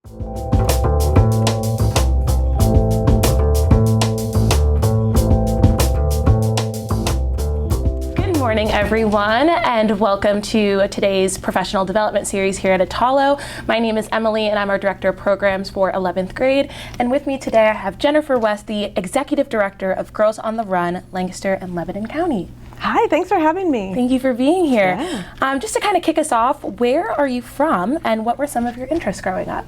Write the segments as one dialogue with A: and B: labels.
A: Good morning, everyone, and welcome to today's professional development series here at Attollo. My name is Emily, and I'm our Director of Programs for 11th grade. And with me today, I have Jennifer West, the Executive Director of Girls on the Run, Lancaster and Lebanon County.
B: Hi, thanks for having me.
A: Thank you for being here.
B: Yeah.
A: Just to kind of kick us off, where are you from, and what were some of your interests growing up?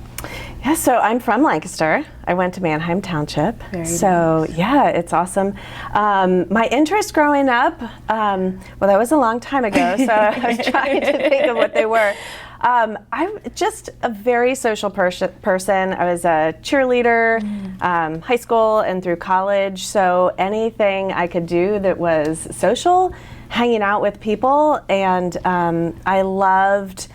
B: Yeah, so I'm from Lancaster. I went to Mannheim Township.
A: Very
B: nice. Yeah, it's awesome. My interest growing up, well, that was a long time ago, so I was trying to think of what they were. I'm just a very social person. I was a cheerleader, high school and through college, so anything I could do that was social, hanging out with people, and I loved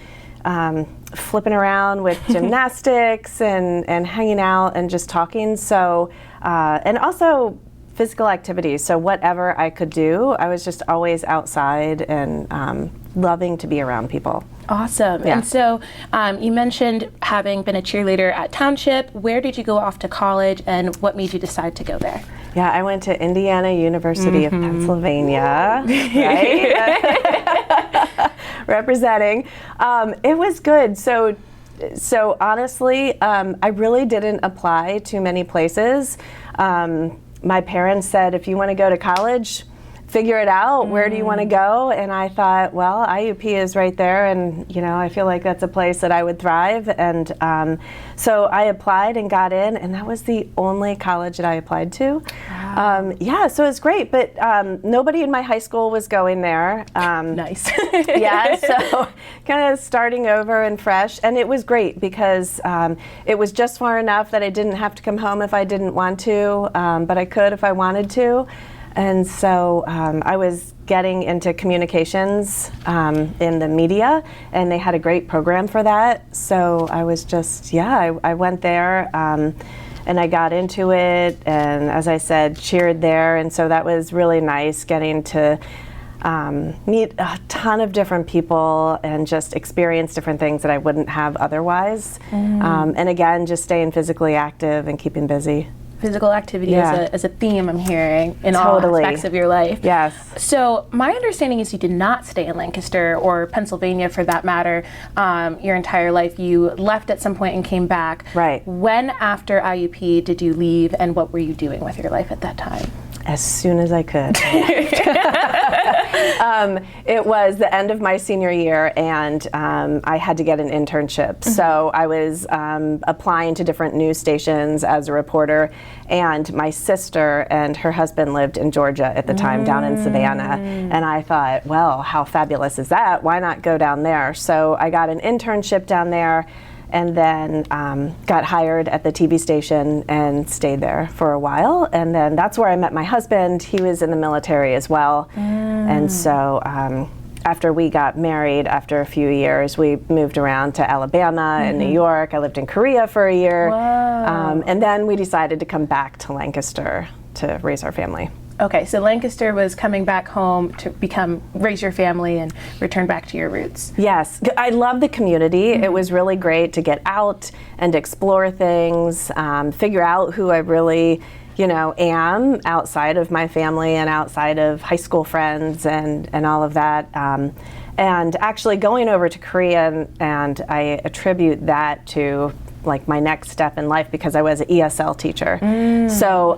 B: flipping around with gymnastics and hanging out and just talking. So, and also physical activities. So whatever I could do, I was just always outside and loving to be around people.
A: Awesome.
B: Yeah.
A: And so you mentioned having been a cheerleader at Township. Where did you go off to college, and what made you decide to go there?
B: Yeah, I went to Indiana University of Pennsylvania, right? Representing. It was good. So honestly, I really didn't apply to many places. My parents said, if you want to go to college, figure it out. Where do you want to go? And I thought, well, IUP is right there, and I feel like that's a place that I would thrive. And so I applied and got in, and that was the only college that I applied to. Wow. Yeah, so it was great, but nobody in my high school was going there.
A: Nice.
B: Yeah, so kind of starting over and fresh, and it was great because it was just far enough that I didn't have to come home if I didn't want to, but I could if I wanted to. And so I was getting into communications in the media, and they had a great program for that. So I was just, I went there and I got into it, and as I said, cheered there. And so that was really nice getting to meet a ton of different people and just experience different things that I wouldn't have otherwise. And again, just staying physically active and keeping busy.
A: Physical activity as a theme I'm hearing in
B: Totally.
A: all aspects of your life.
B: Yes.
A: So my understanding is you did not stay in Lancaster or Pennsylvania for that matter your entire life. You left at some point and came back.
B: Right.
A: When after IUP did you leave, and what were you doing with your life at that time?
B: As soon as I could. It was the end of my senior year, and I had to get an internship. So I was applying to different news stations as a reporter, and my sister and her husband lived in Georgia at the time, down in Savannah. And I thought, well, how fabulous is that? Why not go down there? So I got an internship down there, and then got hired at the TV station and stayed there for a while. And then that's where I met my husband. He was in the military as well. And so after we got married, after a few years, we moved around to Alabama and New York. I lived in Korea for a year. And then we decided to come back to Lancaster to raise our family.
A: Okay, so Lancaster was coming back home to raise your family and return back to your roots.
B: Yes, I love the community. It was really great to get out and explore things, figure out who I really, am outside of my family and outside of high school friends and all of that. And actually going over to Korea, and I attribute that to like my next step in life because I was an ESL teacher. So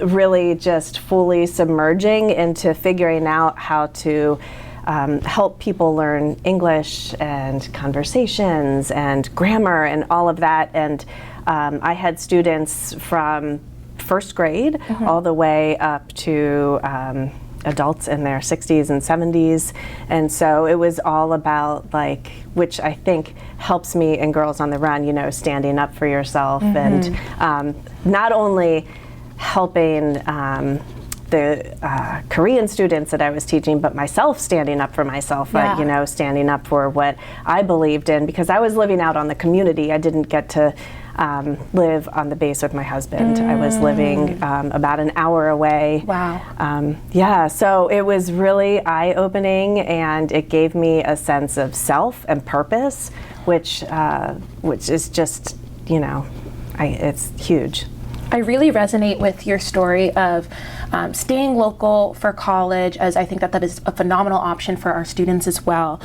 B: really just fully submerging into figuring out how to help people learn English and conversations and grammar and all of that. And I had students from first grade all the way up to adults in their 60s and 70s, and so it was all about which I think helps me in Girls on the Run, standing up for yourself and not only helping the Korean students that I was teaching, but myself standing up for myself, standing up for what I believed in, because I was living out on the community. I didn't get to live on the base with my husband. I was living about an hour away.
A: Wow.
B: So it was really eye-opening, and it gave me a sense of self and purpose, which is just it's huge.
A: I really resonate with your story of staying local for college, as I think that is a phenomenal option for our students as well.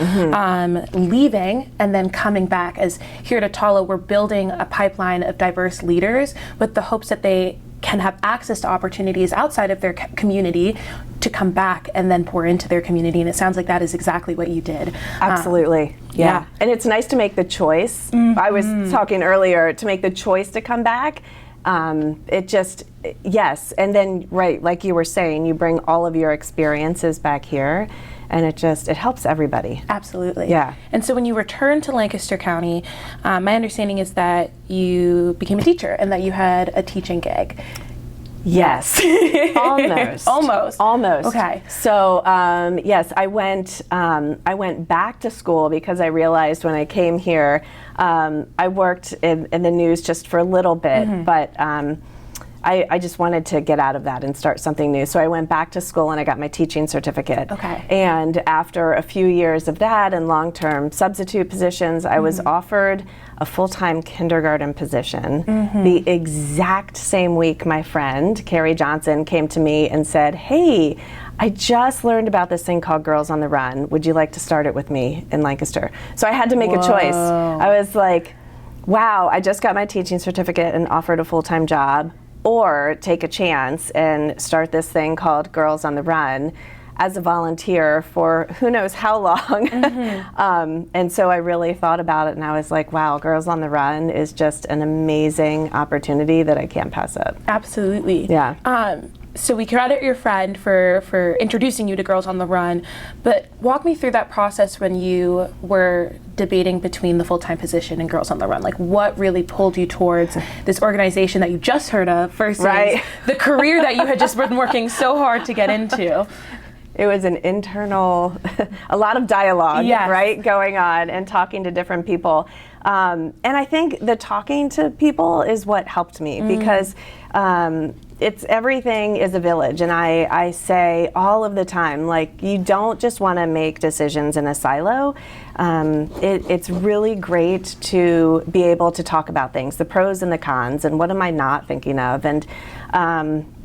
A: Leaving and then coming back, as here at Attollo, we're building a pipeline of diverse leaders with the hopes that they can have access to opportunities outside of their community to come back and then pour into their community. And it sounds like that is exactly what you did.
B: Absolutely. Yeah. And it's nice to make the choice. I was talking earlier to make the choice to come back. Yes. And then, right, like you were saying, you bring all of your experiences back here, and it helps everybody.
A: Absolutely.
B: Yeah.
A: And so when you returned to Lancaster County, my understanding is that you became a teacher and that you had a teaching gig.
B: Yes. Almost.
A: Okay.
B: So yes, I went back to school because I realized when I came here, I worked in the news just for a little bit, but I just wanted to get out of that and start something new. So I went back to school and I got my teaching certificate.
A: Okay.
B: And after a few years of that and long-term substitute positions, I was offered a full-time kindergarten position. The exact same week my friend, Carrie Johnson, came to me and said, "Hey, I just learned about this thing called Girls on the Run. Would you like to start it with me in Lancaster?" So I had to make a choice. I was like, wow, I just got my teaching certificate and offered a full-time job, or take a chance and start this thing called Girls on the Run as a volunteer for who knows how long. And so I really thought about it and I was like, wow, Girls on the Run is just an amazing opportunity that I can't pass up.
A: Absolutely.
B: Yeah.
A: So we credit your friend for introducing you to Girls on the Run, but walk me through that process when you were debating between the full-time position and Girls on the Run. Like, what really pulled you towards this organization that you just heard of versus the career that you had just been working so hard to get into?
B: It was an internal, a lot of dialogue, right, going on and talking to different people. And I think the talking to people is what helped me because everything is a village, and I say all of the time, like, you don't just want to make decisions in a silo. It's really great to be able to talk about things, the pros and the cons, and what am I not thinking of. And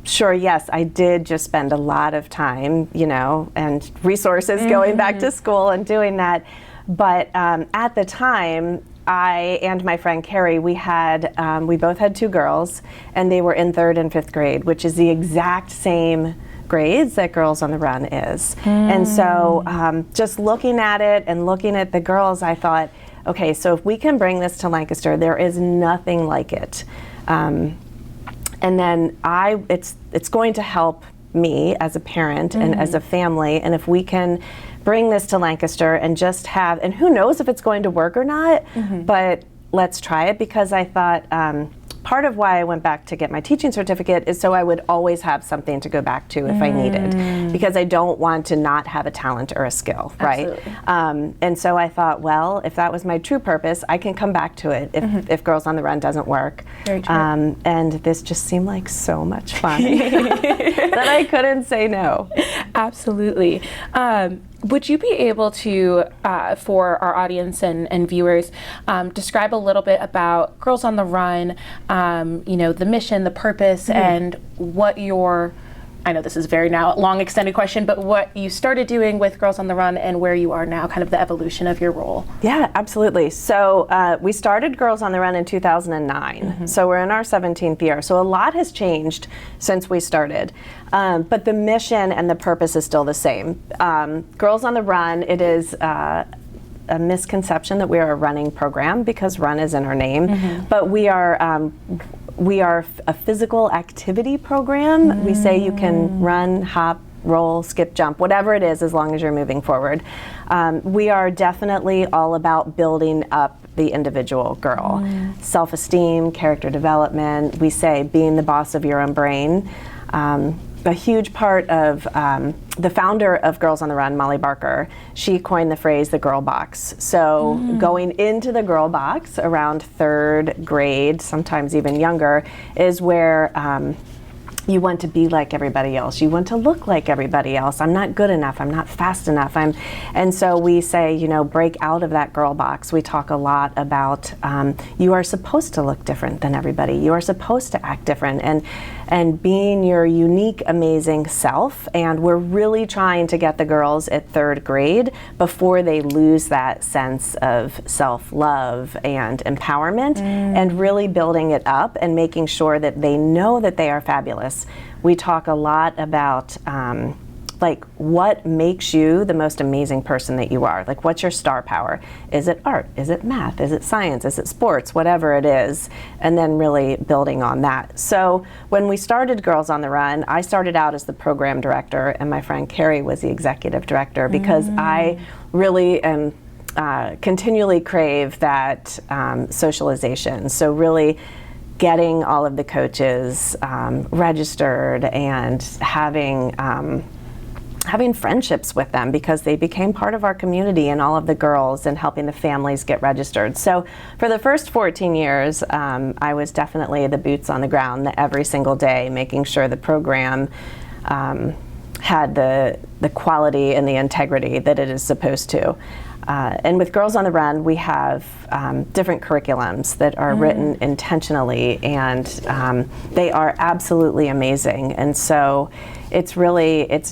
B: sure, yes, I did just spend a lot of time, and resources going back to school and doing that. But at the time, I and my friend Carrie, we both had two girls, and they were in 3rd and 5th grade, which is the exact same grades that Girls on the Run is. And so just looking at it and looking at the girls, I thought, okay, so if we can bring this to Lancaster, there is nothing like it. And then it's going to help me as a parent and as a family, and if we can bring this to Lancaster and just have, and who knows if it's going to work or not, but let's try it, because I thought part of why I went back to get my teaching certificate is so I would always have something to go back to if I needed, because I don't want to not have a talent or a skill, right? And so I thought, well, if that was my true purpose, I can come back to it if Girls on the Run doesn't work.
A: Very true.
B: And this just seemed like so much fun that I couldn't say no.
A: Absolutely. Would you be able to, for our audience and viewers, describe a little bit about Girls on the Run, the mission, the purpose, and what I know this is a very now long extended question, but what you started doing with Girls on the Run and where you are now, kind of the evolution of your role?
B: Yeah, absolutely. So we started Girls on the Run in 2009. So we're in our 17th year. So a lot has changed since we started. But the mission and the purpose is still the same. Girls on the Run, it is a misconception that we are a running program because run is in our name, but we are a physical activity program. We say you can run, hop, roll, skip, jump, whatever it is, as long as you're moving forward. We are definitely all about building up the individual girl. Self-esteem, character development, we say being the boss of your own brain. A huge part of the founder of Girls on the Run, Molly Barker, she coined the phrase the girl box. So going into the girl box around 3rd grade, sometimes even younger, is where you want to be like everybody else. You want to look like everybody else. I'm not good enough. I'm not fast enough. And so we say, you know, break out of that girl box. We talk a lot about you are supposed to look different than everybody. You are supposed to act different and being your unique, amazing self. And we're really trying to get the girls at 3rd grade before they lose that sense of self-love and empowerment, and really building it up and making sure that they know that they are fabulous. We talk a lot about like what makes you the most amazing person that you are. Like, what's your star power? Is it art? Is it math? Is it science? Is it sports? Whatever it is. And then really building on that. So when we started Girls on the Run, I started out as the program director, and my friend Carrie was the executive director, because I really am continually crave that socialization. So really getting all of the coaches registered and having friendships with them, because they became part of our community, and all of the girls, and helping the families get registered. So for the first 14 years, I was definitely the boots on the ground every single day, making sure the program had the quality and the integrity that it is supposed to. And with Girls on the Run, we have different curriculums that are written intentionally, and they are absolutely amazing. And so it's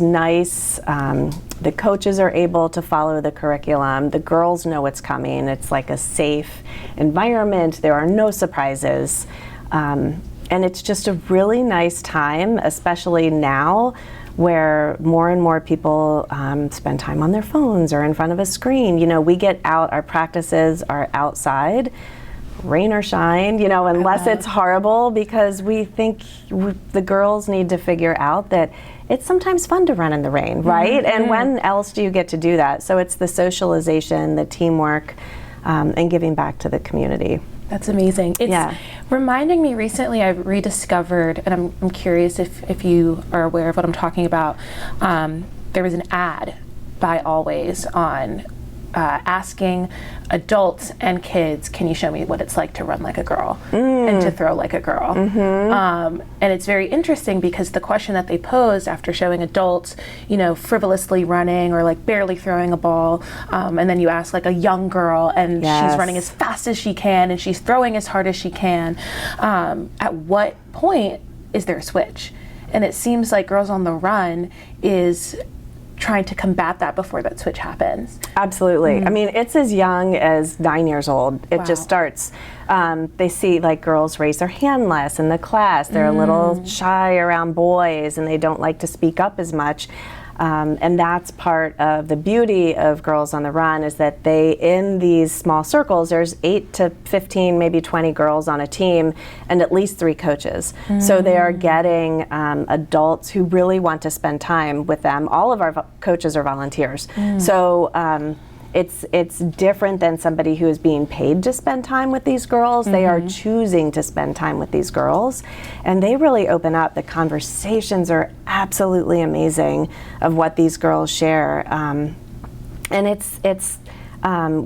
B: nice. The coaches are able to follow the curriculum. The girls know what's coming. It's like a safe environment. There are no surprises. And it's just a really nice time, especially now, where more and more people spend time on their phones or in front of a screen. You know, we get out, our practices are outside, rain or shine, you know, unless it's horrible, because we think the girls need to figure out that it's sometimes fun to run in the rain, right? And when else do you get to do that? So it's the socialization, the teamwork, and giving back to the community.
A: That's amazing. It's reminding me, recently I rediscovered, and I'm curious if you are aware of what I'm talking about, there was an ad by Always on asking adults and kids, can you show me what it's like to run like a girl and to throw like a girl? And it's very interesting, because the question that they posed after showing adults, you know, frivolously running or like barely throwing a ball, and then you ask like a young girl, and she's running as fast as she can and she's throwing as hard as she can. At what point is there a switch? And it seems like Girls on the Run is trying to combat that before that switch happens.
B: Absolutely. I mean, it's as young as 9 years old. It just starts. They see like girls raise their hand less in the class. They're a little shy around boys, and they don't like to speak up as much. And that's part of the beauty of Girls on the Run, is that in these small circles, there's 8 to 15, maybe 20 girls on a team, and at least 3 coaches. So they are getting adults who really want to spend time with them. All of our coaches are volunteers. So it's different than somebody who is being paid to spend time with these girls. They are choosing to spend time with these girls, and they really open up. The conversations are absolutely amazing of what these girls share, and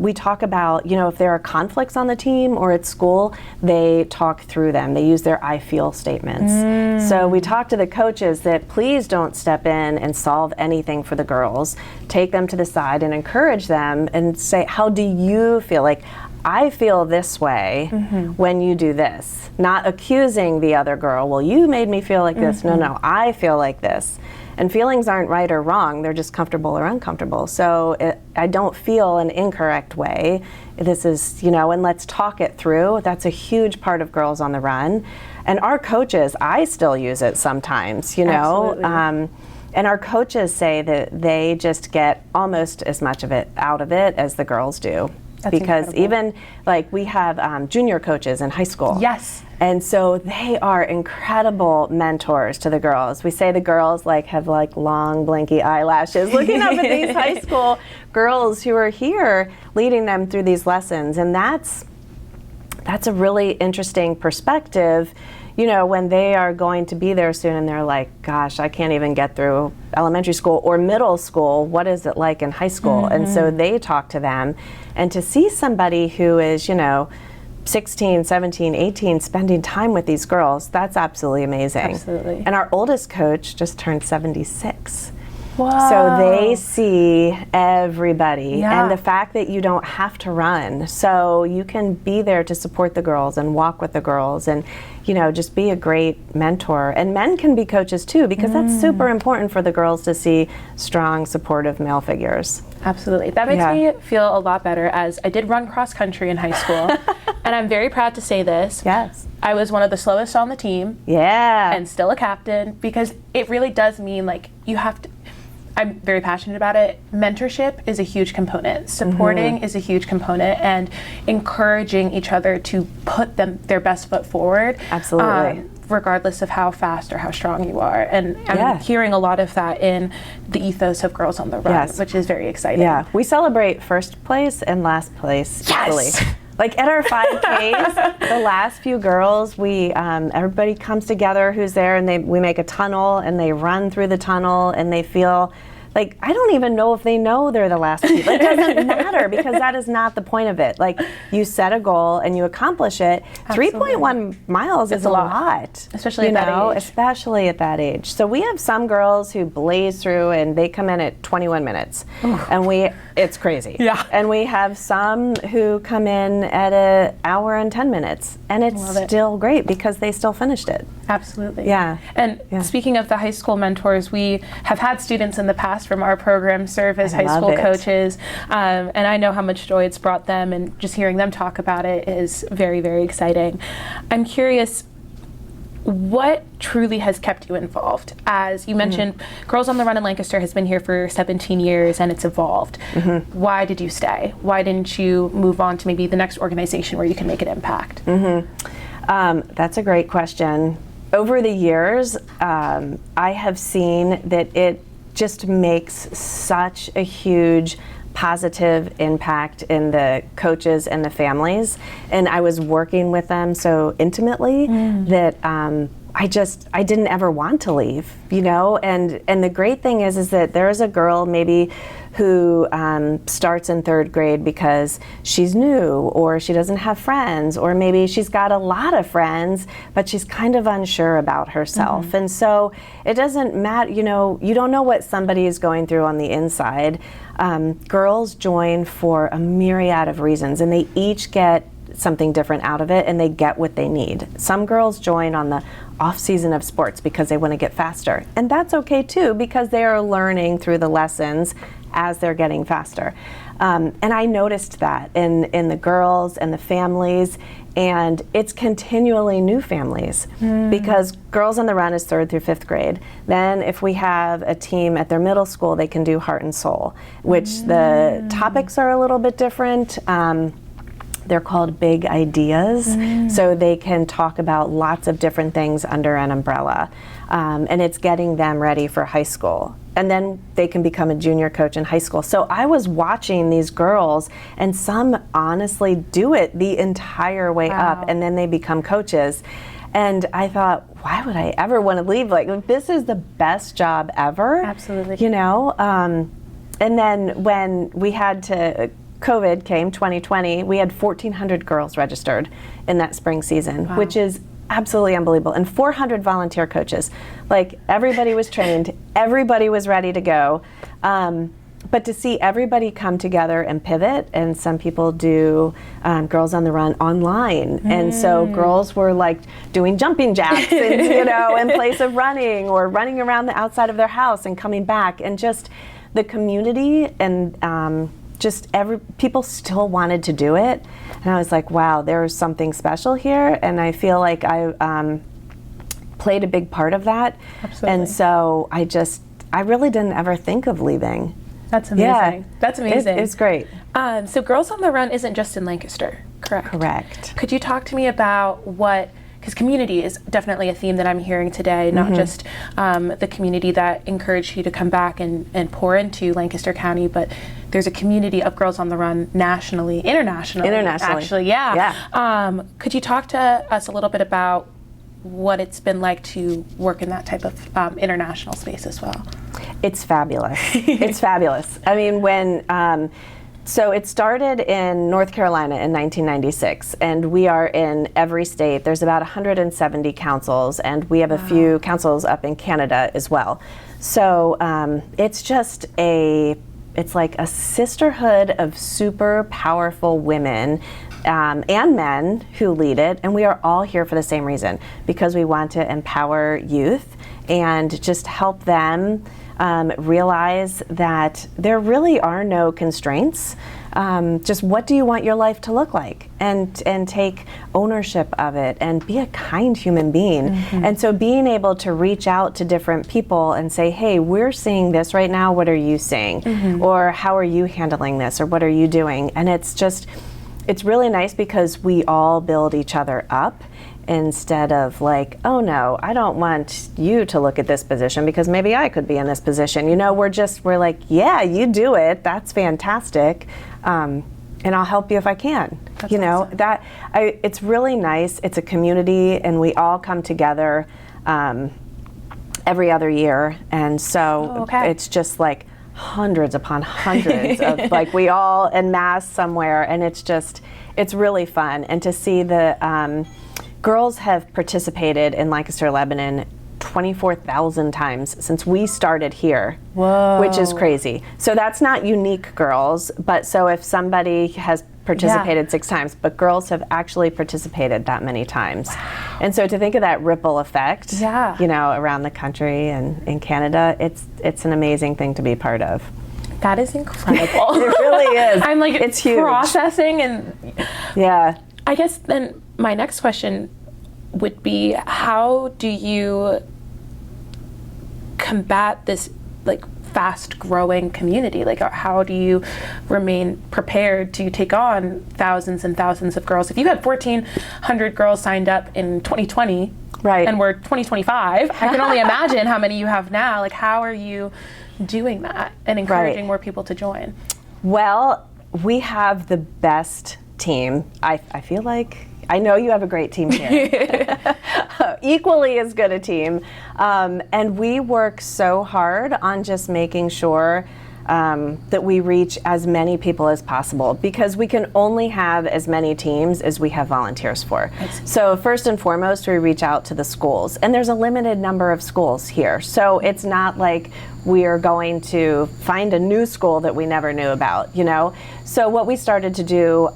B: we talk about, you know, if there are conflicts on the team or at school, they talk through them. They use their I feel statements. So we talk to the coaches that please don't step in and solve anything for the girls. Take them to the side and encourage them and say, how do you feel? Like, I feel this way when you do this. Not accusing the other girl, well, you made me feel like this. No, I feel like this. And feelings aren't right or wrong, they're just comfortable or uncomfortable. So I don't feel an incorrect way. This is, you know, and let's talk it through. That's a huge part of Girls on the Run. And our coaches, I still use it sometimes, you know. And our coaches say that they just get almost as much of it out of it as the girls do.
A: That's
B: because
A: incredible.
B: Even like we have junior coaches in high school.
A: Yes.
B: And so they are incredible mentors to the girls. We say the girls like have like long blinky eyelashes looking up at these high school girls who are here leading them through these lessons. And that's a really interesting perspective, you know, when they are going to be there soon and they're like, gosh, I can't even get through elementary school or middle school. What is it like in high school? And so they talk to them. And to see somebody who is, you know, 16, 17, 18, spending time with these girls, that's absolutely amazing.
A: Absolutely.
B: And our oldest coach just turned 76.
A: Wow.
B: So they see everybody,
A: Yeah.
B: and the fact that you don't have to run, so you can be there to support the girls and walk with the girls and, you know, just be a great mentor. And men can be coaches too, because that's super important for the girls to see strong, supportive male figures.
A: Absolutely. That makes me feel a lot better, as I did run cross country in high school. And I'm very proud to say this.
B: Yes.
A: I was one of the slowest on the team.
B: Yeah.
A: And still a captain, because it really does mean, like, you have to, I'm very passionate about it. Mentorship is a huge component. Supporting is a huge component, and encouraging each other to put their best foot forward.
B: Absolutely.
A: Regardless of how fast or how strong you are. And I'm hearing a lot of that in the ethos of Girls on the Run, which is very exciting.
B: Yeah, we celebrate first place and last place equally. Like at our 5Ks, the last few girls, we everybody comes together who's there, and we make a tunnel, and they run through the tunnel, and they feel like, I don't even know if they know they're the last people. It doesn't matter, because that is not the point of it. Like, you set a goal and you accomplish it. 3.1 miles is a lot.
A: Especially at that age.
B: Especially at that age. So we have some girls who blaze through, and they come in at 21 minutes. And it's crazy. Yeah. And we have some who come in at an hour and 10 minutes. And it's still great, because they still finished it.
A: Absolutely.
B: Yeah.
A: And speaking of the high school mentors, we have had students in the past from our program serve as high school coaches, and I know how much joy it's brought them, and just hearing them talk about it is very, very exciting. I'm curious, what truly has kept you involved? As you mentioned, Girls on the Run in Lancaster has been here for 17 years, and it's evolved. Why did you stay? Why didn't you move on to maybe the next organization where you can make an impact?
B: That's a great question. Over the years, I have seen that it just makes such a huge positive impact in the coaches and the families. And I was working with them so intimately that I didn't ever want to leave, you know? And the great thing is that there's a girl maybe who starts in 3rd grade because she's new, or she doesn't have friends, or maybe she's got a lot of friends, but she's kind of unsure about herself. And so it doesn't matter, you know, you don't know what somebody is going through on the inside. Girls join for a myriad of reasons, and they each get something different out of it, and they get what they need. Some girls join on the off season of sports because they want to get faster, and that's okay too, because they are learning through the lessons as they're getting faster. And I noticed that in the girls and the families, and it's continually new families, because Girls on the Run is 3rd through 5th grade. Then if we have a team at their middle school, they can do Heart and Soul, which the topics are a little bit different. They're called Big Ideas, so they can talk about lots of different things under an umbrella, and it's getting them ready for high school. And then they can become a junior coach in high school. So I was watching these girls, and some honestly do it the entire way up, and then they become coaches. And I thought, why would I ever want to leave? Like, this is the best job ever.
A: Absolutely.
B: You know? And then when we had to, COVID came, 2020, we had 1,400 girls registered in that spring season, which is absolutely unbelievable. And 400 volunteer coaches. Like, everybody was trained, everybody was ready to go. But to see everybody come together and pivot, and some people do Girls on the Run online. And so girls were like doing jumping jacks, and, you know, in place of running, or running around the outside of their house and coming back. And just the community, and people still wanted to do it. And I was like, wow, there's something special here. And I feel like I played a big part of that.
A: Absolutely.
B: And so I really didn't ever think of leaving.
A: That's amazing. Yeah, that's amazing.
B: It's great.
A: So Girls on the Run isn't just in Lancaster, correct?
B: Correct.
A: Could you talk to me about because community is definitely a theme that I'm hearing today, not just the community that encouraged you to come back and pour into Lancaster County, but there's a community of Girls on the Run internationally, actually, yeah. Could you talk to us a little bit about what it's been like to work in that type of international space as well?
B: It's fabulous. It's fabulous. I mean, when So it started in North Carolina in 1996, and we are in every state. There's about 170 councils, and we have a few councils up in Canada as well. So it's like a sisterhood of super powerful women and men who lead it, and we are all here for the same reason, because we want to empower youth and just help them realize that there really are no constraints. Just what do you want your life to look like, and take ownership of it and be a kind human being. And so being able to reach out to different people and say, hey, we're seeing this right now, what are you seeing? Or how are you handling this, or what are you doing? And it's really nice because we all build each other up, instead of like, oh no, I don't want you to look at this position because maybe I could be in this position. You know, we're like, yeah, you do it. That's fantastic. And I'll help you if I can.
A: That's
B: you know,
A: awesome.
B: It's really nice. It's a community, and we all come together every other year. And so it's just like hundreds upon hundreds of like, we all en masse somewhere, and it's really fun. And to see the girls have participated in Lancaster, Lebanon 24,000 times since we started here.
A: Whoa.
B: Which is crazy. So that's not unique girls, but so if somebody has participated 6 times, but girls have actually participated that many times. Wow. And so to think of that ripple effect, you know, around the country and in Canada, it's an amazing thing to be part of.
A: That is incredible.
B: It really is.
A: I'm like,
B: it's huge.
A: Processing, and
B: yeah.
A: I guess then my next question would be, how do you combat this like fast growing community? Like, how do you remain prepared to take on thousands and thousands of girls? If you had 1,400 girls signed up in 2020, and we're 2025, I can only imagine how many you have now. Like, how are you doing that and encouraging more people to join? Well,
B: we have the best team. I feel like, I know you have a great team here. Equally as good a team. And we work so hard on just making sure that we reach as many people as possible, because we can only have as many teams as we have volunteers for. So first and foremost, we reach out to the schools, and there's a limited number of schools here. So it's not like we are going to find a new school that we never knew about, you know? So what we started to do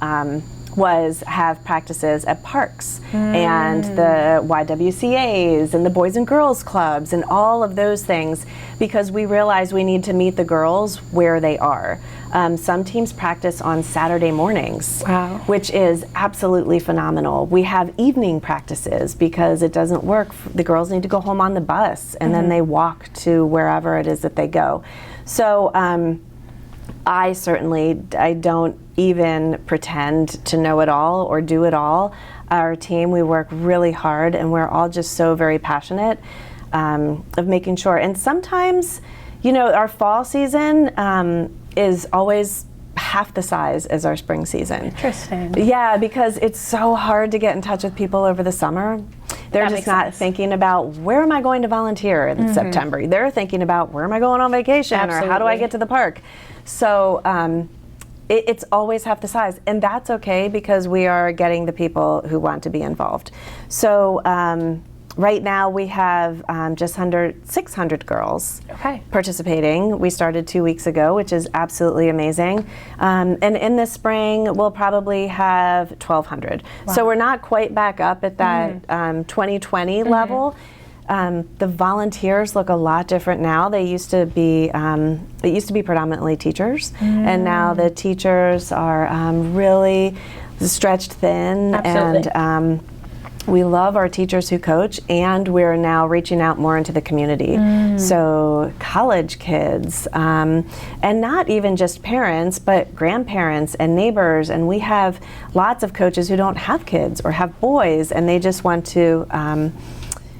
B: was have practices at parks and the YWCAs and the Boys and Girls Clubs and all of those things, because we realized we need to meet the girls where they are. Some teams practice on Saturday mornings, which is absolutely phenomenal. We have evening practices because it doesn't work. The girls need to go home on the bus, and then they walk to wherever it is that they go. So I don't even pretend to know it all or do it all. Our team, we work really hard, and we're all just so very passionate of making sure. And sometimes, you know, our fall season is always half the size as our spring season.
A: Interesting.
B: Yeah, because it's so hard to get in touch with people over the summer. They're just not thinking about, where am I going to volunteer in September? They're thinking about, where am I going on vacation? Or how do I get to the park? So it's always half the size, and that's okay, because we are getting the people who want to be involved. So right now we have just under 600 girls participating. We started 2 weeks ago, which is absolutely amazing. And in the spring, we'll probably have 1,200. So we're not quite back up at that 2020 level. The volunteers look a lot different now. They used to be predominantly teachers, and now the teachers are really stretched thin. And we love our teachers who coach, and we're now reaching out more into the community. So college kids, and not even just parents, but grandparents and neighbors. And we have lots of coaches who don't have kids or have boys, and they just want to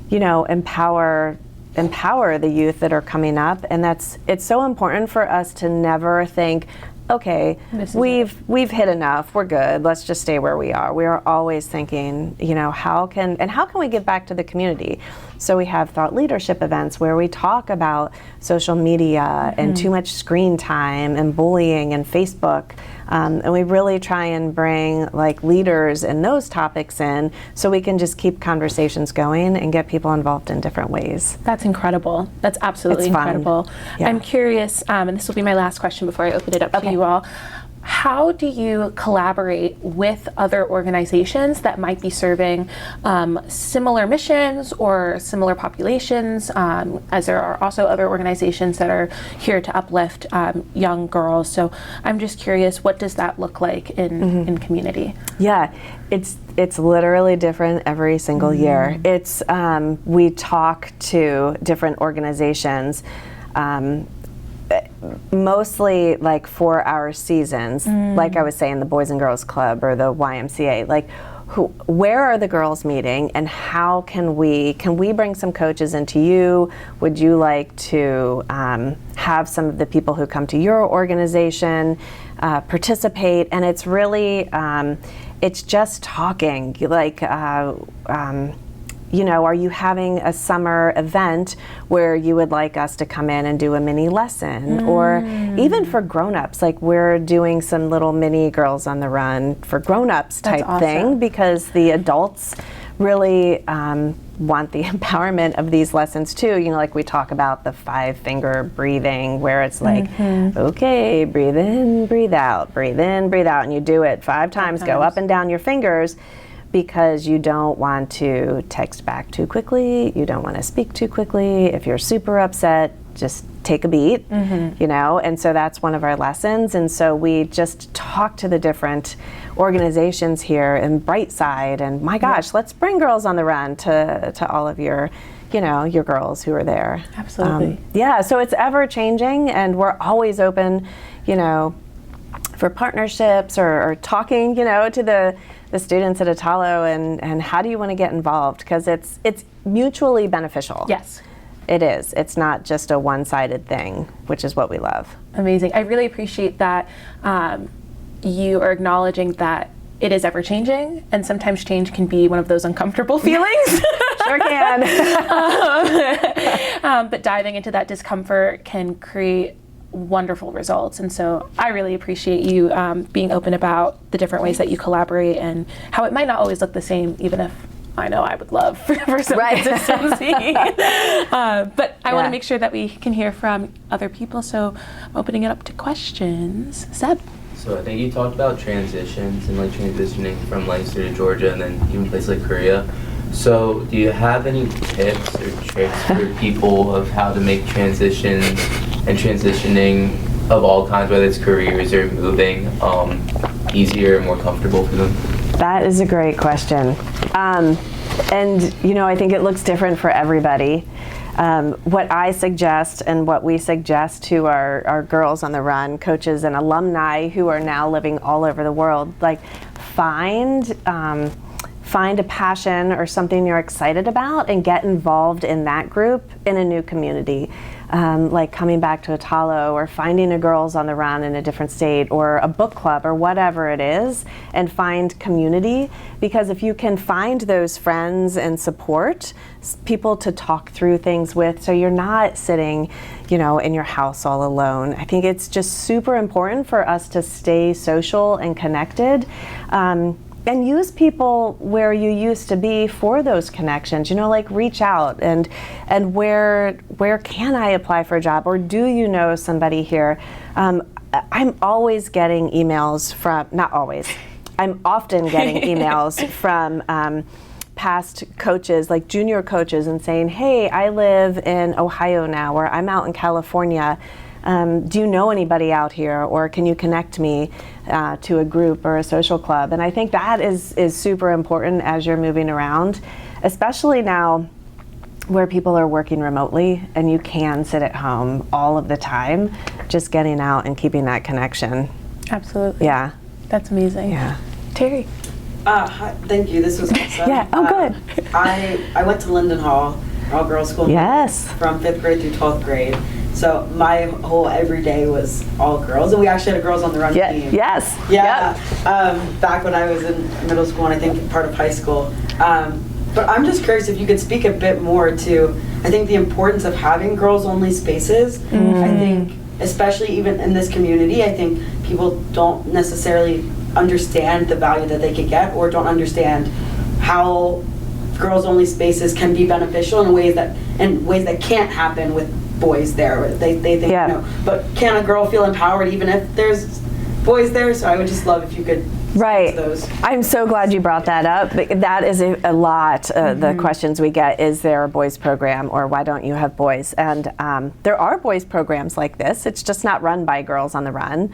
B: you know, empower the youth that are coming up. And it's so important for us to never think, okay, we've hit enough, we're good, let's just stay where we are. We are always thinking, you know, how can we give back to the community? So we have thought leadership events where we talk about social media and too much screen time and bullying and Facebook. And we really try and bring like leaders and those topics in so we can just keep conversations going and get people involved in different ways.
A: That's incredible. That's absolutely
B: It's fun.
A: incredible.
B: Yeah.
A: I'm curious, and this will be my last question before I open it up to you all. How do you collaborate with other organizations that might be serving similar missions or similar populations, as there are also other organizations that are here to uplift young girls? So I'm just curious, what does that look like in community?
B: Yeah, it's literally different every single year. It's we talk to different organizations. Mostly like for our seasons, like I was saying, the Boys and Girls Club or the YMCA, like where are the girls meeting and how can we bring some coaches into you? Would you like to have some of the people who come to your organization participate? And it's really, it's just talking, like, you know, are you having a summer event where you would like us to come in and do a mini lesson? Or even for grown-ups, like we're doing some little mini Girls on the Run for grown-ups type thing, because the adults really want the empowerment of these lessons too. You know, like we talk about the 5-finger breathing, where it's like, okay, breathe in, breathe out, breathe in, breathe out, and you do it 5 times, go up and down your fingers, because you don't want to text back too quickly, you don't want to speak too quickly. If you're super upset, just take a beat, you know, and so that's one of our lessons. And so we just talk to the different organizations here in Brightside, and my gosh, let's bring Girls on the Run to all of your, you know, your girls who are there.
A: Absolutely.
B: Yeah, so it's ever changing, and we're always open, you know, for partnerships or talking, you know, to the students at Attollo and how do you want to get involved, because it's mutually beneficial.
A: Yes.
B: It is. It's not just a one-sided thing, which is what we love.
A: Amazing. I really appreciate that you are acknowledging that it is ever changing, and sometimes change can be one of those uncomfortable feelings.
B: Sure can.
A: But diving into that discomfort can create wonderful results. And so I really appreciate you being open about the different ways that you collaborate and how it might not always look the same, even if I know I would love for some consistency. But I want to make sure that we can hear from other people, so I'm opening it up to questions. Seb?
C: So I think you talked about transitions and like transitioning from Lancaster to Georgia and then even places like Korea. So do you have any tips or tricks for people of how to make transitions and transitioning of all kinds, whether it's careers or moving, easier and more comfortable for them?
B: That is a great question. And you know, I think it looks different for everybody. What I suggest and what we suggest to our Girls on the Run coaches and alumni who are now living all over the world, like find a passion or something you're excited about and get involved in that group in a new community. Like coming back to Attollo or finding a Girls on the Run in a different state or a book club or whatever it is, and find community, because if you can find those friends and support people to talk through things with, so you're not sitting, you know, in your house all alone. I think it's just super important for us to stay social and connected. And use people where you used to be for those connections, you know, like reach out and where can I apply for a job, or do you know somebody here? I'm always getting emails from, not always, I'm often getting emails from past coaches, like junior coaches, and saying, hey, I live in Ohio now, or I'm out in California. Do you know anybody out here, or can you connect me to a group or a social club? And I think that is super important as you're moving around, especially now where people are working remotely and you can sit at home all of the time, just getting out and keeping that connection.
A: Absolutely.
B: Yeah.
A: That's amazing.
B: Yeah.
A: Terry?
D: Hi, thank you. This was awesome.
B: Yeah. Oh, good.
D: I went to Linden Hall, all-girls school.
B: Yes.
D: From 5th grade through 12th grade. So my whole everyday was all girls, and we actually had a Girls on the Run team.
B: Yes.
D: Yeah.
B: Yep.
D: Back when I was in middle school and I think part of high school. But I'm just curious if you could speak a bit more to, I think, the importance of having girls-only spaces. I think especially even in this community, I think people don't necessarily understand the value that they could get, or don't understand how girls-only spaces can be beneficial in ways that can't happen with boys there. They think, but can a girl feel empowered even if there's boys there? So I would just love if you could.
B: Right.
D: Those.
B: I'm so glad you brought that up. That is a lot. The questions we get, is there a boys program, or why don't you have boys? And there are boys programs like this. It's just not run by Girls on the Run.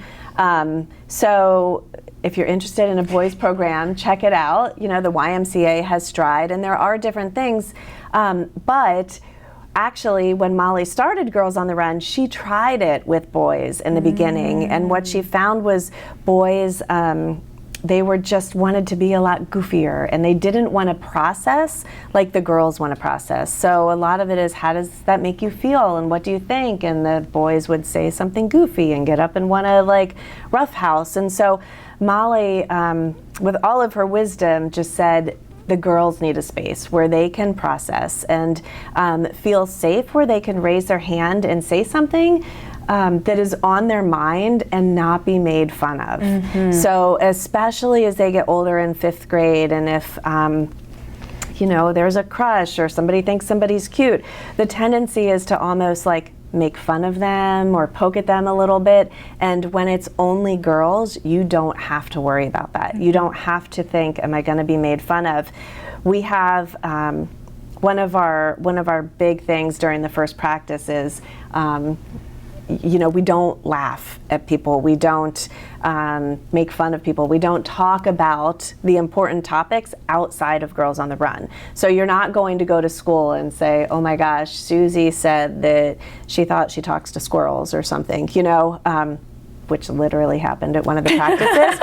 B: So if you're interested in a boys program, check it out. You know, the YMCA has Stride, and there are different things. But actually, when Molly started Girls on the Run, she tried it with boys in the beginning. And what she found was boys, they were just wanted to be a lot goofier, and they didn't want to process like the girls want to process. So a lot of it is, how does that make you feel, and what do you think? And the boys would say something goofy and get up and want to like roughhouse. And so Molly, with all of her wisdom, just said, the girls need a space where they can process and feel safe, where they can raise their hand and say something that is on their mind and not be made fun of. So especially as they get older in 5th grade, and if you know, there's a crush or somebody thinks somebody's cute, the tendency is to almost like make fun of them or poke at them a little bit. And when it's only girls, you don't have to worry about that. You don't have to think, am I going to be made fun of? We have one of our big things during the first practice is, you know, we don't laugh at people. We don't make fun of people. We don't talk about the important topics outside of Girls on the Run. So you're not going to go to school and say, oh my gosh, Susie said that she thought she talks to squirrels or something, you know, which literally happened at one of the practices.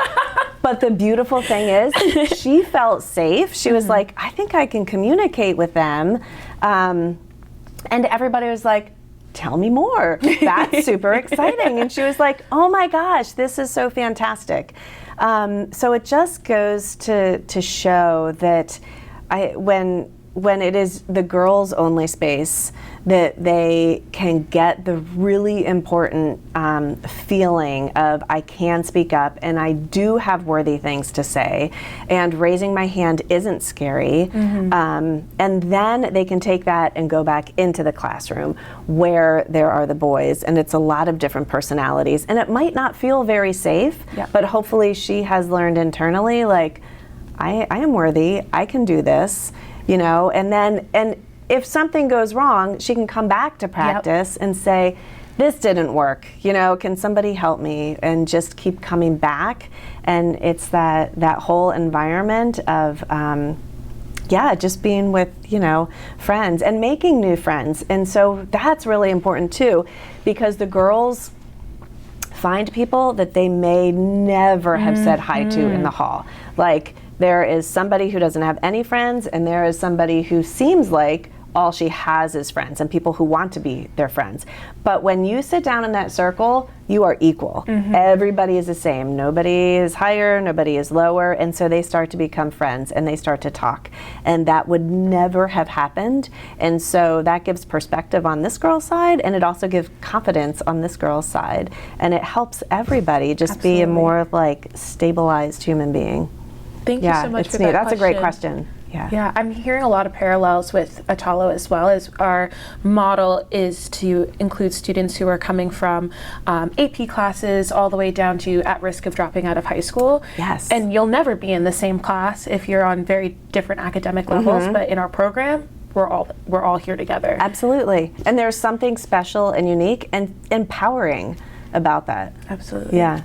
B: But the beautiful thing is, she felt safe. She was like, I think I can communicate with them. And everybody was like, tell me more. That's super exciting. And she was like, oh my gosh, this is so fantastic. So it just goes to show that when it is the girls only space, that they can get the really important feeling of, I can speak up and I do have worthy things to say, and raising my hand isn't scary. And then they can take that and go back into the classroom where there are the boys, and it's a lot of different personalities, and it might not feel very safe, but hopefully she has learned internally, like, I am worthy, I can do this. You know, and if something goes wrong, she can come back to practice and say, this didn't work, you know, can somebody help me? And just keep coming back. And it's that whole environment of, just being with, you know, friends and making new friends. And so that's really important too, because the girls find people that they may never have said hi to in the hall. Like, there is somebody who doesn't have any friends, and there is somebody who seems like all she has is friends, and people who want to be their friends. But when you sit down in that circle, you are equal. Everybody is the same. Nobody is higher, nobody is lower, and so they start to become friends and they start to talk. And that would never have happened. And so that gives perspective on this girl's side, and it also gives confidence on this girl's side. And it helps everybody just be a more like stabilized human being.
A: Thank you so much for that.
B: That's a great question.
A: Yeah, I'm hearing a lot of parallels with Attollo as well, as our model is to include students who are coming from AP classes all the way down to at risk of dropping out of high school.
B: Yes.
A: And you'll never be in the same class if you're on very different academic levels, but in our program, we're all here together.
B: Absolutely. And there's something special and unique and empowering about that.
A: Absolutely.
B: Yeah.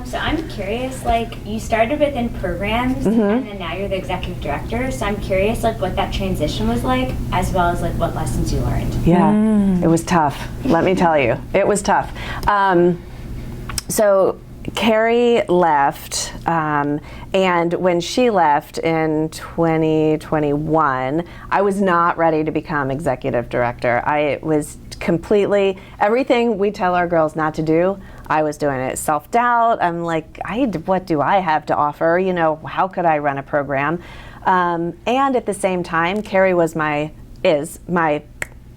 E: So I'm curious, like, you started within programs and then now you're the executive director. So I'm curious, like, what that transition was like, as well as like what lessons you learned.
B: Yeah, it was tough. Let me tell you, it was tough. So Carrie left, and when she left in 2021, I was not ready to become executive director. I was completely, everything we tell our girls not to do, I was doing it. Self-doubt, I'm like, what do I have to offer? You know, how could I run a program? And at the same time, Carrie is my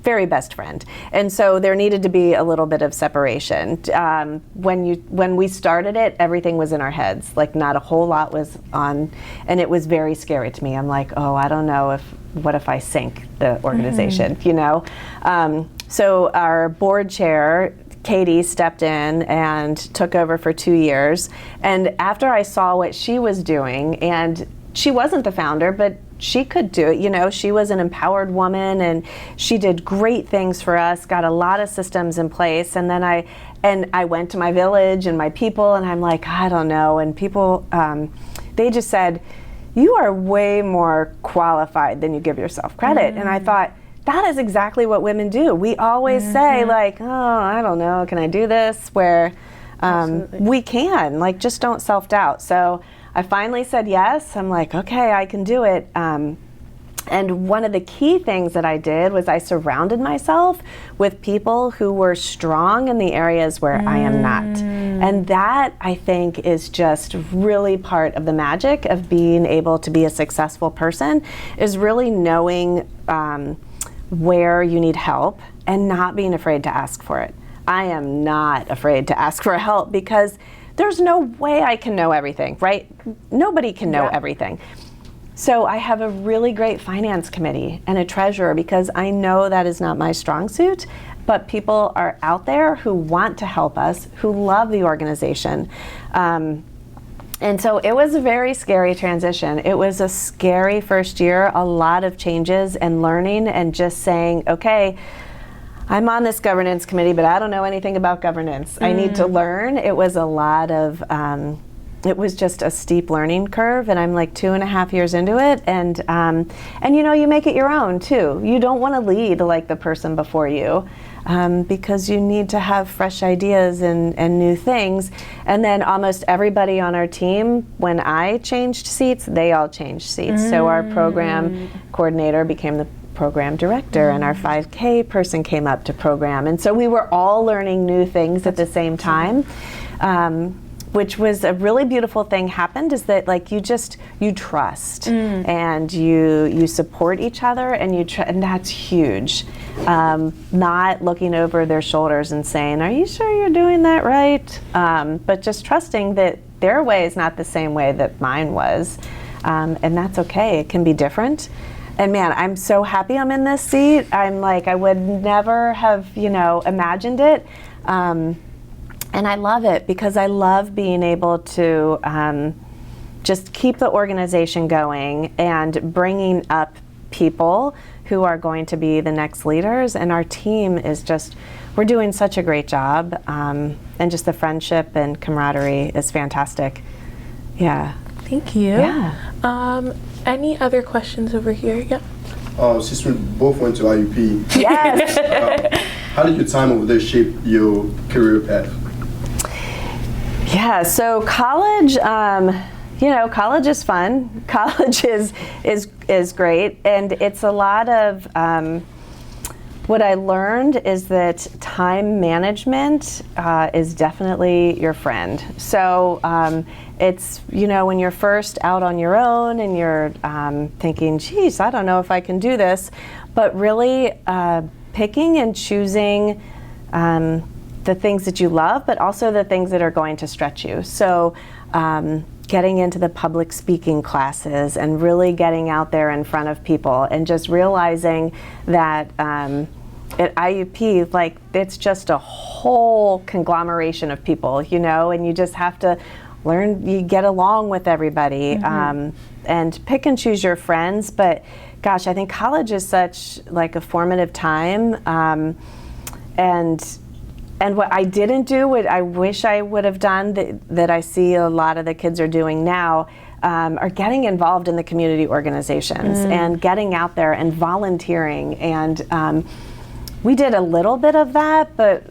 B: very best friend. And so there needed to be a little bit of separation. When we started it, everything was in our heads, like not a whole lot was on, and it was very scary to me. I'm like, oh, I don't know what if I sink the organization, you know? So our board chair, Katie, stepped in and took over for 2 years. And after I saw what she was doing, and she wasn't the founder, but she could do it, you know, she was an empowered woman and she did great things for us, got a lot of systems in place. And then I went to my village and my people, and I'm like, I don't know. And people, they just said, you are way more qualified than you give yourself credit. And I thought, that is exactly what women do. We always say like, oh, I don't know, can I do this? Where we can, like, just don't self-doubt. So I finally said yes. I'm like, okay, I can do it. And one of the key things that I did was I surrounded myself with people who were strong in the areas where I am not. And that, I think, is just really part of the magic of being able to be a successful person, is really knowing where you need help and not being afraid to ask for it. I am not afraid to ask for help because there's no way I can know everything, right? Nobody can know everything. So I have a really great finance committee and a treasurer because I know that is not my strong suit, but people are out there who want to help us, who love the organization. And so it was a very scary transition. It was a scary first year, a lot of changes and learning and just saying, okay, I'm on this governance committee, but I don't know anything about governance. I need to learn. It was a lot of, it was just a steep learning curve, and I'm like 2.5 years into it. And you know, you make it your own too. You don't want to lead like the person before you, because you need to have fresh ideas and new things. And then almost everybody on our team, when I changed seats, they all changed seats. So our program coordinator became the program director, and our 5K person came up to program. And so we were all learning new things at the same time, which was a really beautiful thing happened, is that like you trust and you support each other, and and that's huge. Not looking over their shoulders and saying, are you sure you're doing that right? But just trusting that their way is not the same way that mine was. And that's okay, it can be different. And man, I'm so happy I'm in this seat. I'm like, I would never have, you know, imagined it. And I love it because I love being able to just keep the organization going and bringing up people who are going to be the next leaders. And our team is just, we're doing such a great job. And just the friendship and camaraderie is fantastic. Yeah.
A: Thank you.
B: Yeah.
A: Any other questions over here? Yeah.
F: Since we both went to IUP,
B: Yes.
F: how did your time over there shape your career path?
B: Yeah, so college, you know, college is fun. College is great, and it's a lot of, what I learned is that time management is definitely your friend. So it's, you know, when you're first out on your own and you're thinking, geez, I don't know if I can do this, but really picking and choosing the things that you love, but also the things that are going to stretch you. So getting into the public speaking classes and really getting out there in front of people and just realizing that at IUP, like, it's just a whole conglomeration of people, you know, and you just have to learn, you get along with everybody, and pick and choose your friends. But gosh, I think college is such like a formative time, and what I didn't do, what I wish I would have done, that I see a lot of the kids are doing now, are getting involved in the community organizations and getting out there and volunteering. And we did a little bit of that, but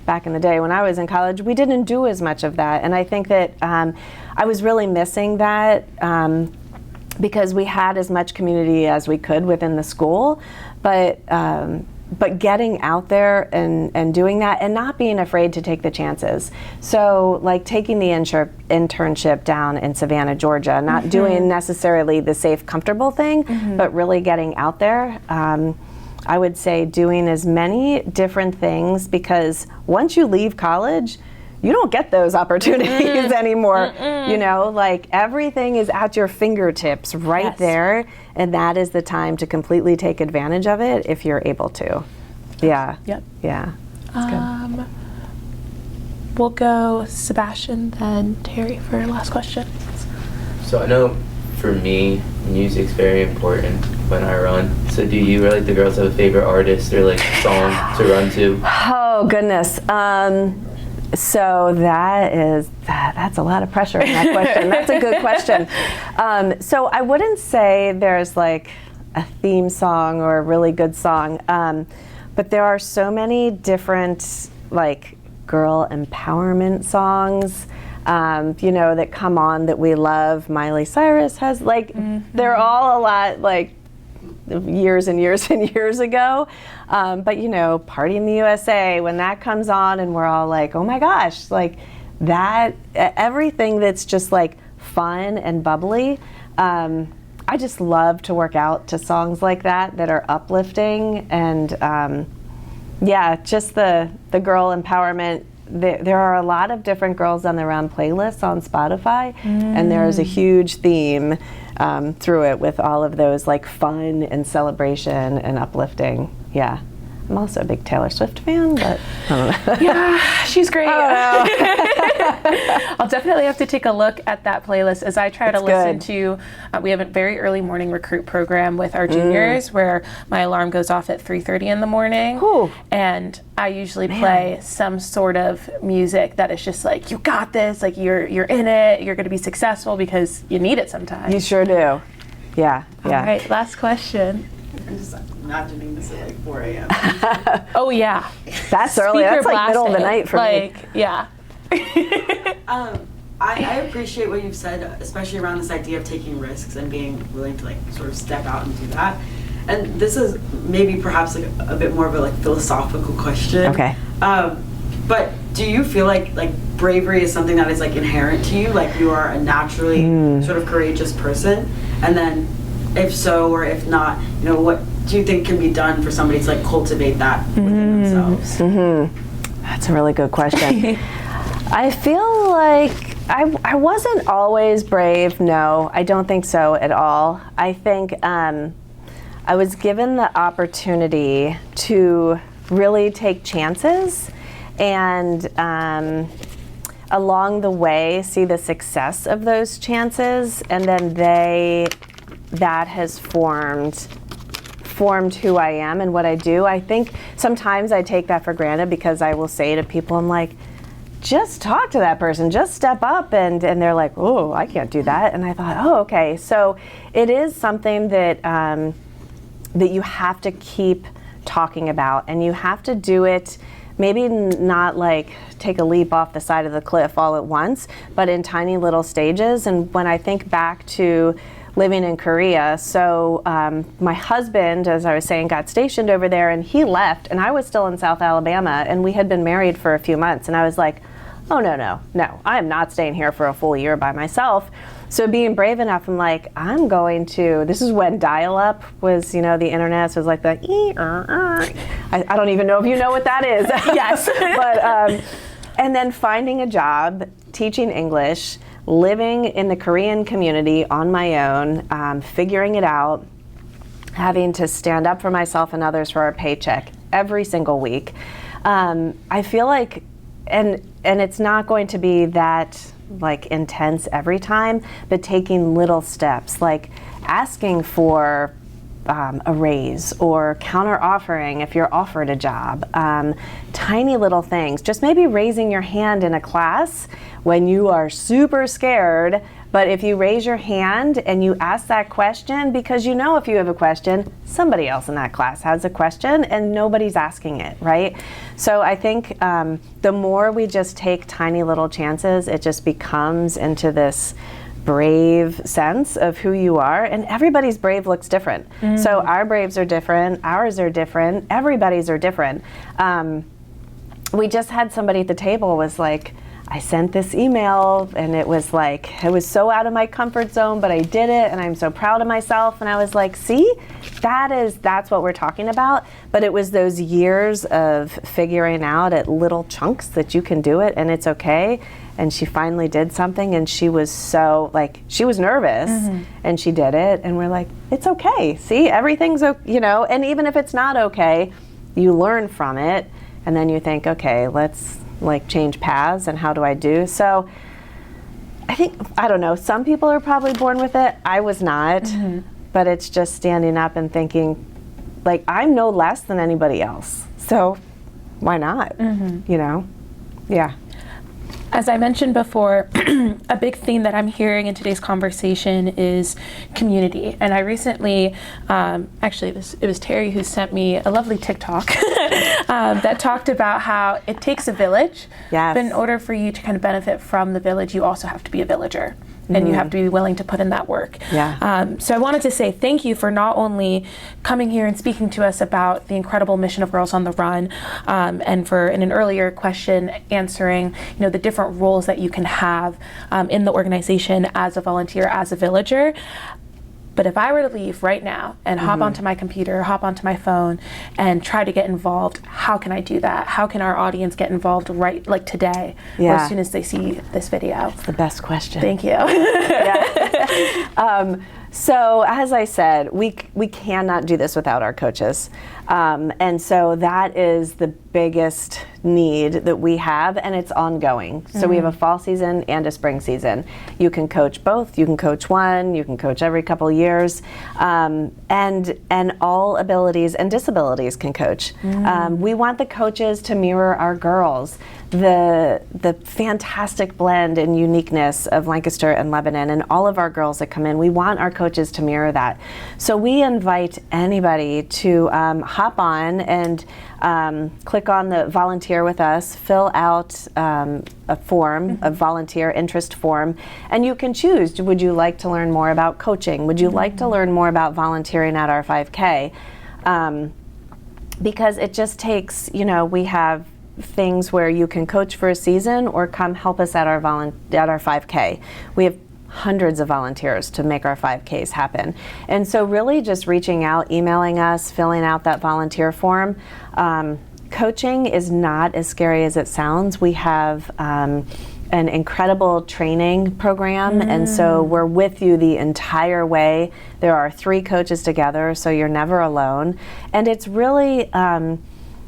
B: back in the day when I was in college, we didn't do as much of that. And I think that I was really missing that because we had as much community as we could within the school, but getting out there and doing that and not being afraid to take the chances. So like taking the internship down in Savannah, Georgia, not doing necessarily the safe, comfortable thing, but really getting out there. I would say doing as many different things, because once you leave college, you don't get those opportunities anymore. You know, like everything is at your fingertips right there, and that is the time to completely take advantage of it if you're able to. Yeah.
A: Yep.
B: Yeah.
A: We'll go Sebastian, then Terry for our last question.
C: So I know for me, music's very important when I run. So do you or like the girls have a favorite artist or like song to run to?
B: Oh goodness. So that's a lot of pressure in that question. That's a good question. So I wouldn't say there's like a theme song or a really good song, but there are so many different like girl empowerment songs, you know, that come on that we love. Miley Cyrus has like, they're all a lot like years and years and years ago. But you know, Party in the USA, when that comes on and we're all like, oh my gosh, like that, everything that's just like fun and bubbly. I just love to work out to songs like that are uplifting, and yeah, just the girl empowerment. There are a lot of different Girls on the Run playlists on Spotify, and there is a huge theme through it with all of those like fun and celebration and uplifting. Yeah. I'm also a big Taylor Swift fan, but I don't know.
A: Yeah, she's great. I'll definitely have to take a look at that playlist as I try to listen to, we have a very early morning recruit program with our juniors where my alarm goes off at 3:30 in the morning.
B: Ooh.
A: And I usually play some sort of music that is just like, you got this, like you're in it, you're gonna be successful, because you need it sometimes.
B: You sure do. Yeah, yeah.
A: All right, last question.
D: I'm just imagining this at like 4 a.m.
A: Oh yeah.
B: That's early.
A: Speaker
B: That's like middle of the
A: blasting.
B: night for
A: like,
B: me.
A: Yeah.
D: I appreciate what you've said, especially around this idea of taking risks and being willing to like sort of step out and do that. And this is maybe perhaps like a bit more of a like philosophical question.
B: Okay.
D: But do you feel like bravery is something that is like inherent to you? Like you are a naturally sort of courageous person? And then if so or if not, you know, what do you think can be done for somebody to like cultivate that within themselves?
B: That's a really good question. I feel like I wasn't always brave. No, I don't think so at all. I think I was given the opportunity to really take chances and along the way see the success of those chances, and then that has formed who I am and what I do. I think sometimes I take that for granted because I will say to people, I'm like, just talk to that person, just step up, and they're like, oh, I can't do that. And I thought, oh, okay. So it is something that that you have to keep talking about, and you have to do it maybe not like take a leap off the side of the cliff all at once, but in tiny little stages. And when I think back to living in Korea, so my husband, as I was saying, got stationed over there, and he left, and I was still in South Alabama, and we had been married for a few months, and I was like, oh, no, I am not staying here for a full year by myself. So being brave enough, I'm like, I'm going to, this is when dial-up was, you know, the internet, so it was like the I don't even know if you know what that is.
A: Yes.
B: But, and then finding a job, teaching English, living in the Korean community on my own, figuring it out, having to stand up for myself and others for a paycheck every single week. I feel like, and it's not going to be that like intense every time, but taking little steps, like asking for a raise or counter offering if you're offered a job, tiny little things, just maybe raising your hand in a class when you are super scared. But if you raise your hand and you ask that question, because you know if you have a question, somebody else in that class has a question and nobody's asking it, right? So I think the more we just take tiny little chances, it just becomes into this brave sense of who you are, and everybody's brave looks different. So our braves are different, ours are different, everybody's are different. We just had somebody at the table was like, I sent this email, and it was like, it was so out of my comfort zone, but I did it, and I'm so proud of myself. And I was like, see, that's what we're talking about. But it was those years of figuring out at little chunks that you can do it and it's okay. And she finally did something, and she was so, like, she was nervous, and she did it, and we're like, it's okay. See, everything's okay, and even if it's not okay, you learn from it, and then you think, okay, let's like change paths, and how do I do? So I don't know, some people are probably born with it. I was not, but it's just standing up and thinking, like, I'm no less than anybody else, so why not? Yeah.
A: As I mentioned before, a big theme that I'm hearing in today's conversation is community. And I recently, actually it was Terry who sent me a lovely TikTok that talked about how it takes a village, but in order for you to kind of benefit from the village, you also have to be a villager. And you have to be willing to put in that work. So I wanted to say thank you for not only coming here and speaking to us about the incredible mission of Girls on the Run, and for, in an earlier question, answering the different roles that you can have in the organization as a volunteer, as a villager. But if I were to leave right now and hop onto my computer, hop onto my phone, and try to get involved, how can I do that? How can our audience get involved right, like today, or as soon as they see this video?
B: It's the best question.
A: Thank you.
B: So as I said, we cannot do this without our coaches. And so that is the biggest need that we have, and it's ongoing. So we have a fall season and a spring season. You can coach both. You can coach one. You can coach every couple years. And all abilities and disabilities can coach. We want the coaches to mirror our girls, the fantastic blend and uniqueness of Lancaster and Lebanon, and all of our girls that come in. We want our coaches to mirror that. So we invite anybody to hop on and click on the volunteer with us, fill out a form, a volunteer interest form, and you can choose, would you like to learn more about coaching? Would you like to learn more about volunteering at our 5K? Because it just takes, we have things where you can coach for a season or come help us at our 5K. We have hundreds of volunteers to make our 5Ks happen. And so really just reaching out, emailing us, filling out that volunteer form. Coaching is not as scary as it sounds. We have an incredible training program, and so we're with you the entire way. There are 3 coaches together, so you're never alone. And it's really,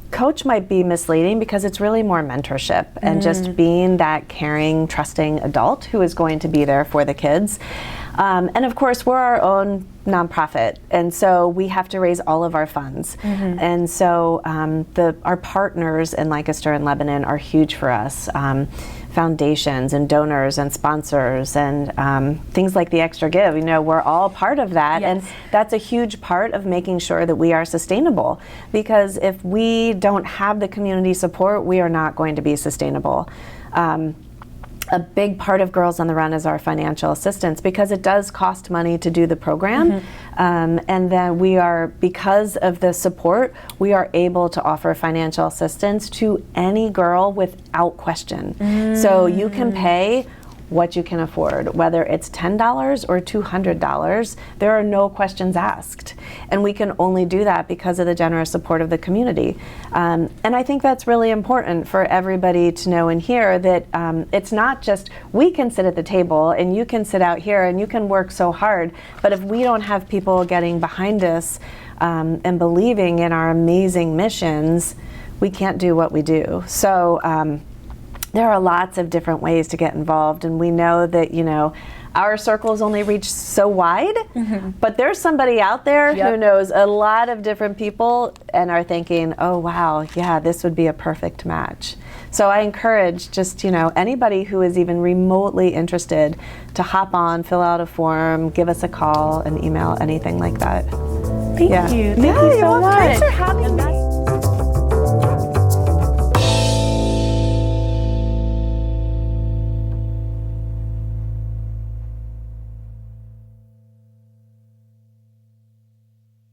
B: coach might be misleading because it's really more mentorship and just being that caring, trusting adult who is going to be there for the kids. And of course, we're our own nonprofit, and so we have to raise all of our funds. And so our partners in Lancaster and Lebanon are huge for us. Foundations and donors and sponsors and things like the Extra Give, we're all part of that. And that's a huge part of making sure that we are sustainable, because if we don't have the community support, we are not going to be sustainable. A big part of Girls on the Run is our financial assistance, because it does cost money to do the program. And then because of the support, we are able to offer financial assistance to any girl without question. So you can pay what you can afford, whether it's $10 or $200, there are no questions asked. And we can only do that because of the generous support of the community. And I think that's really important for everybody to know and hear, that it's not just we can sit at the table and you can sit out here and you can work so hard, but if we don't have people getting behind us and believing in our amazing missions, we can't do what we do. So there are lots of different ways to get involved, and we know that our circles only reach so wide, but there's somebody out there who knows a lot of different people and are thinking, oh wow, yeah, this would be a perfect match. So I encourage just anybody who is even remotely interested to hop on, fill out a form, give us a call, an email, anything like that.
A: Thank you. Thank you so much.
B: Thanks for having me.